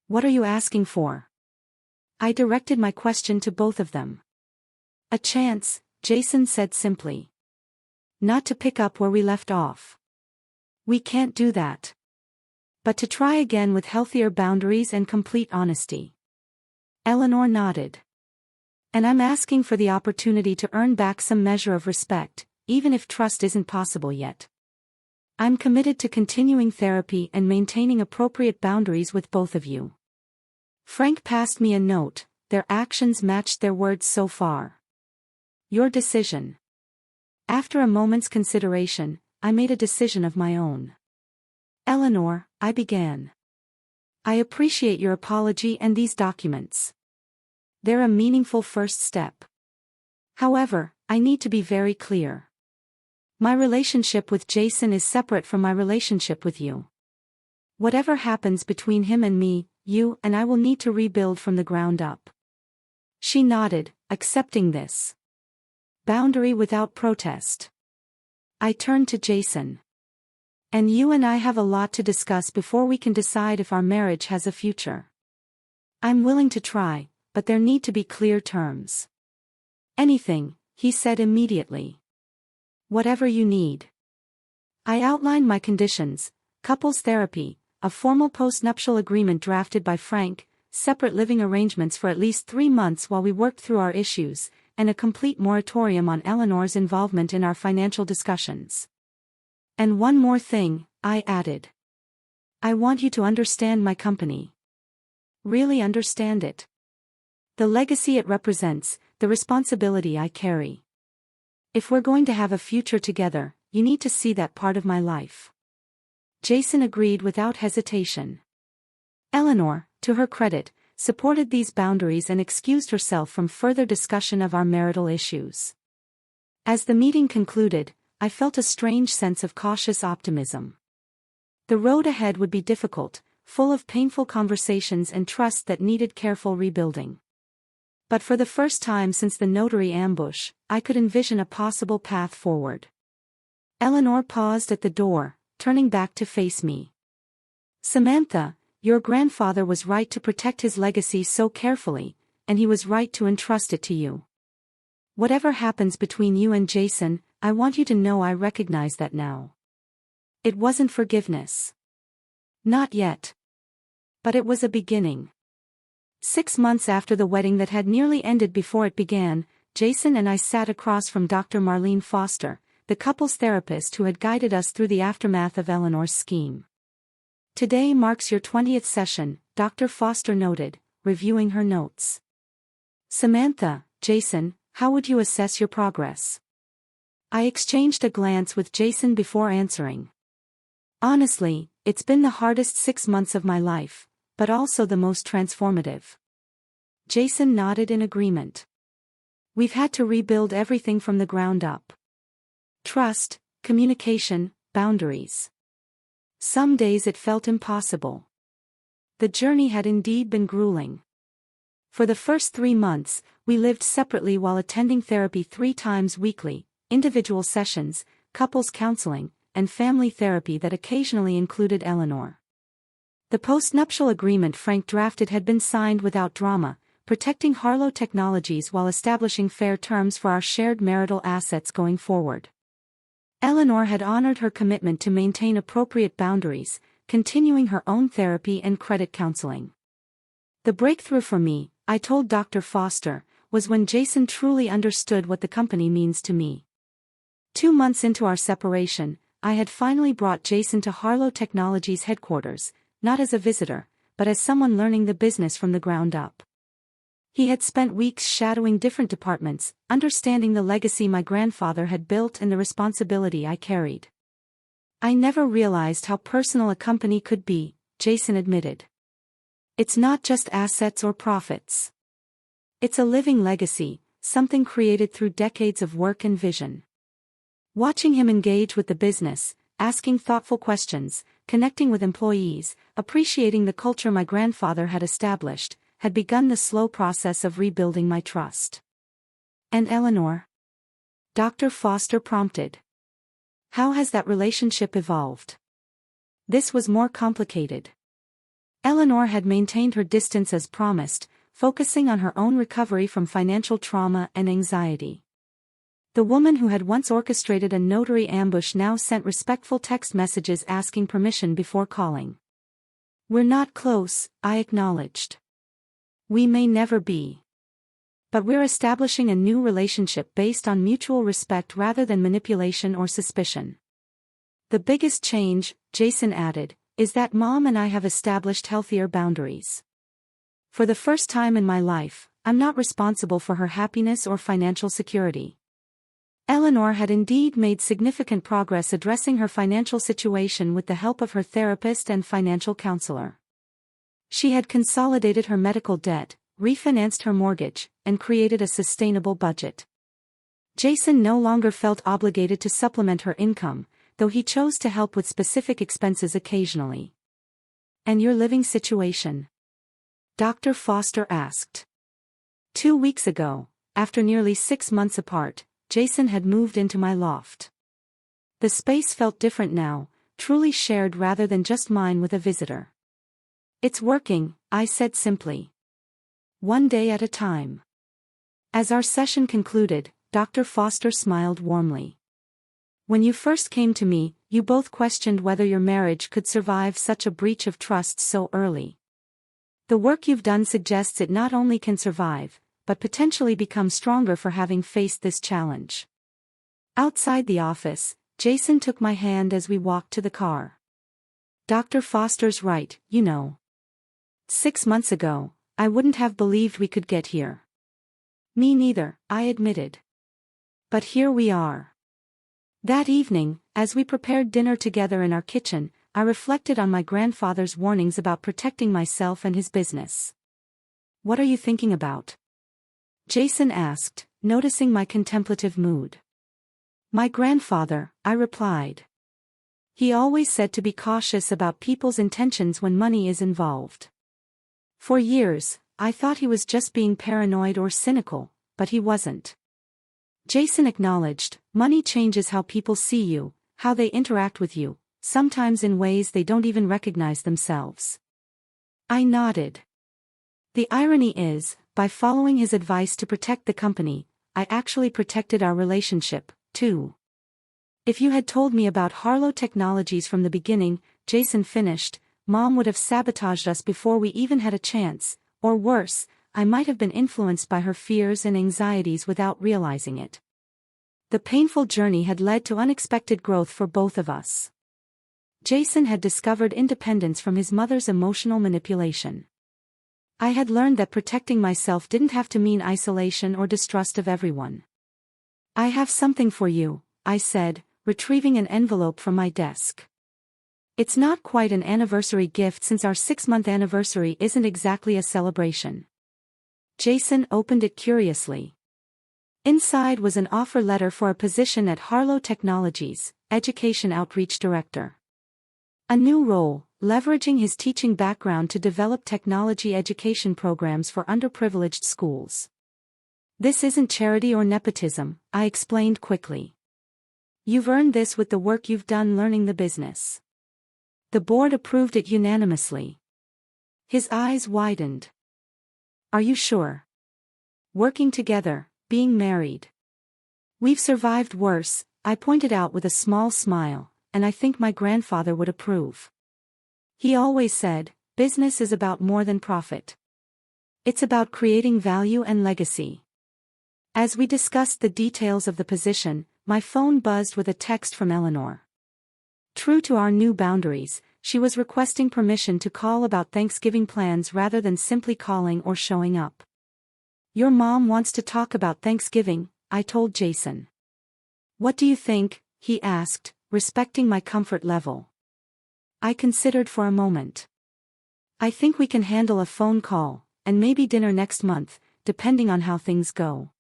What are you asking for? I directed my question to both of them. A chance, Jason said simply. Not to pick up where we left off. We can't do that. But to try again with healthier boundaries and complete honesty. Eleanor nodded. And I'm asking for the opportunity to earn back some measure of respect, even if trust isn't possible yet. I'm committed to continuing therapy and maintaining appropriate boundaries with both of you. Frank passed me a note, their actions matched their words so far. Your decision. After a moment's consideration, I made a decision of my own. Eleanor, I began. I appreciate your apology and these documents. They're a meaningful first step. However, I need to be very clear. My relationship with Jason is separate from my relationship with you. Whatever happens between him and me, you and I will need to rebuild from the ground up. She nodded, accepting this. Boundary without protest. I turned to Jason. And you and I have a lot to discuss before we can decide if our marriage has a future. I'm willing to try, but there need to be clear terms. Anything, he said immediately. Whatever you need. I outlined my conditions: couples therapy, a formal post-nuptial agreement drafted by Frank, separate living arrangements for at least 3 months while we worked through our issues, and a complete moratorium on Eleanor's involvement in our financial discussions. And one more thing, I added. I want you to understand my company. Really understand it. The legacy it represents, the responsibility I carry. If we're going to have a future together, you need to see that part of my life. Jason agreed without hesitation. Eleanor, to her credit, supported these boundaries and excused herself from further discussion of our marital issues. As the meeting concluded, I felt a strange sense of cautious optimism. The road ahead would be difficult, full of painful conversations and trust that needed careful rebuilding. But for the first time since the notary ambush, I could envision a possible path forward. Eleanor paused at the door, turning back to face me. "Samantha, your grandfather was right to protect his legacy so carefully, and he was right to entrust it to you. Whatever happens between you and Jason, I want you to know I recognize that now. It wasn't forgiveness. Not yet. But it was a beginning." 6 months after the wedding that had nearly ended before it began, Jason and I sat across from Dr. Marlene Foster, the couples therapist who had guided us through the aftermath of Eleanor's scheme. "Today marks your 20th session," Dr. Foster noted, reviewing her notes. "Samantha, Jason, how would you assess your progress?" I exchanged a glance with Jason before answering. "Honestly, it's been the hardest 6 months of my life, but also the most transformative." Jason nodded in agreement. "We've had to rebuild everything from the ground up. Trust, communication, boundaries. Some days it felt impossible. The journey had indeed been grueling. For the first 3 months, we lived separately while attending therapy 3 times weekly, individual sessions, couples counseling, and family therapy that occasionally included Eleanor. The postnuptial agreement Frank drafted had been signed without drama, protecting Harlow Technologies while establishing fair terms for our shared marital assets going forward. Eleanor had honored her commitment to maintain appropriate boundaries, continuing her own therapy and credit counseling. The breakthrough for me, I told Dr. Foster, was when Jason truly understood what the company means to me. 2 months into our separation, I had finally brought Jason to Harlow Technologies headquarters, not as a visitor, but as someone learning the business from the ground up. He had spent weeks shadowing different departments, understanding the legacy my grandfather had built and the responsibility I carried. "I never realized how personal a company could be," Jason admitted. "It's not just assets or profits. It's a living legacy, something created through decades of work and vision." Watching him engage with the business, asking thoughtful questions, connecting with employees, appreciating the culture my grandfather had established, had begun the slow process of rebuilding my trust. "And Eleanor?" Dr. Foster prompted. "How has that relationship evolved?" This was more complicated. Eleanor had maintained her distance as promised, focusing on her own recovery from financial trauma and anxiety. The woman who had once orchestrated a notary ambush now sent respectful text messages asking permission before calling. "We're not close," I acknowledged. "We may never be. But we're establishing a new relationship based on mutual respect rather than manipulation or suspicion." "The biggest change," Jason added, "is that Mom and I have established healthier boundaries. For the first time in my life, I'm not responsible for her happiness or financial security." Eleanor had indeed made significant progress addressing her financial situation with the help of her therapist and financial counselor. She had consolidated her medical debt, refinanced her mortgage, and created a sustainable budget. Jason no longer felt obligated to supplement her income, though he chose to help with specific expenses occasionally. "And your living situation?" Dr. Foster asked. 2 weeks ago, after nearly 6 months apart, Jason had moved into my loft. The space felt different now, truly shared rather than just mine with a visitor. "It's working," I said simply. "One day at a time." As our session concluded, Dr. Foster smiled warmly. "When you first came to me, you both questioned whether your marriage could survive such a breach of trust so early. The work you've done suggests it not only can survive, but potentially become stronger for having faced this challenge." Outside the office, Jason took my hand as we walked to the car. "Dr. Foster's right, you know. 6 months ago, I wouldn't have believed we could get here." "Me neither," I admitted. "But here we are." That evening, as we prepared dinner together in our kitchen, I reflected on my grandfather's warnings about protecting myself and his business. "What are you thinking about?" Jason asked, noticing my contemplative mood. "My grandfather," I replied. "He always said to be cautious about people's intentions when money is involved. For years, I thought he was just being paranoid or cynical, but he wasn't." Jason acknowledged, "Money changes how people see you, how they interact with you, sometimes in ways they don't even recognize themselves." I nodded. The irony is, by following his advice to protect the company, I actually protected our relationship, too. "If you had told me about Harlow Technologies from the beginning," Jason finished, "Mom would have sabotaged us before we even had a chance, or worse, I might have been influenced by her fears and anxieties without realizing it." The painful journey had led to unexpected growth for both of us. Jason had discovered independence from his mother's emotional manipulation. I had learned that protecting myself didn't have to mean isolation or distrust of everyone. "I have something for you," I said, retrieving an envelope from my desk. "It's not quite an anniversary gift since our 6-month anniversary isn't exactly a celebration." Jason opened it curiously. Inside was an offer letter for a position at Harlow Technologies, Education Outreach Director. A new role, leveraging his teaching background to develop technology education programs for underprivileged schools. "This isn't charity or nepotism," I explained quickly. "You've earned this with the work you've done learning the business." The board approved it unanimously. His eyes widened. "Are you sure? Working together, being married. We've survived worse," I pointed out with a small smile, "and I think my grandfather would approve. He always said, business is about more than profit. It's about creating value and legacy." As we discussed the details of the position, my phone buzzed with a text from Eleanor. True to our new boundaries, she was requesting permission to call about Thanksgiving plans rather than simply calling or showing up. "Your mom wants to talk about Thanksgiving," I told Jason. "What do you think?" he asked, respecting my comfort level. I considered for a moment. "I think we can handle a phone call, and maybe dinner next month, depending on how things go.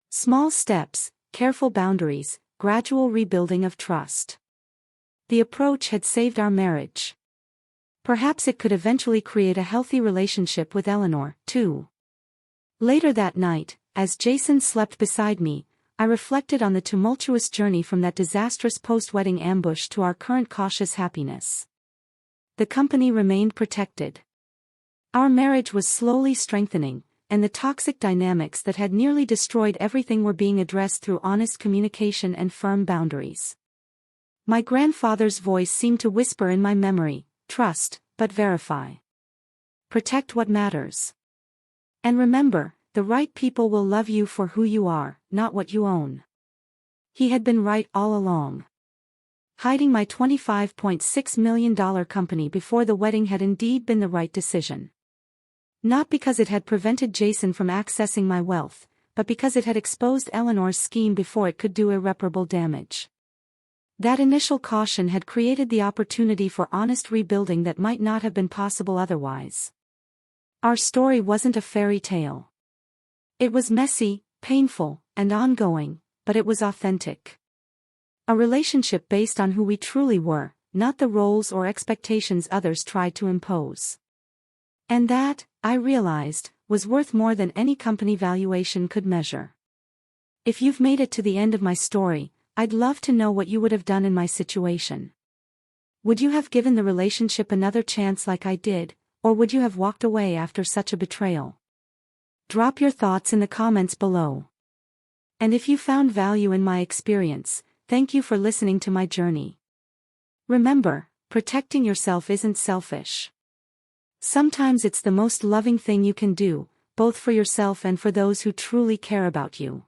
Small steps, careful boundaries, gradual rebuilding of trust." The approach had saved our marriage. Perhaps it could eventually create a healthy relationship with Eleanor, too. Later that night, as Jason slept beside me, I reflected on the tumultuous journey from that disastrous post-wedding ambush to our current cautious happiness. The company remained protected. Our marriage was slowly strengthening, and the toxic dynamics that had nearly destroyed everything were being addressed through honest communication and firm boundaries. My grandfather's voice seemed to whisper in my memory, "Trust, but verify. Protect what matters. And remember, the right people will love you for who you are, not what you own." He had been right all along. Hiding my $25.6 million company before the wedding had indeed been the right decision. Not because it had prevented Jason from accessing my wealth, but because it had exposed Eleanor's scheme before it could do irreparable damage. That initial caution had created the opportunity for honest rebuilding that might not have been possible otherwise. Our story wasn't a fairy tale. It was messy, painful, and ongoing, but it was authentic. A relationship based on who we truly were, not the roles or expectations others tried to impose. And that, I realized, was worth more than any company valuation could measure. If you've made it to the end of my story, I'd love to know what you would have done in my situation. Would you have given the relationship another chance like I did, or would you have walked away after such a betrayal? Drop your thoughts in the comments below. And if you found value in my experience, thank you for listening to my journey. Remember, protecting yourself isn't selfish. Sometimes it's the most loving thing you can do, both for yourself and for those who truly care about you.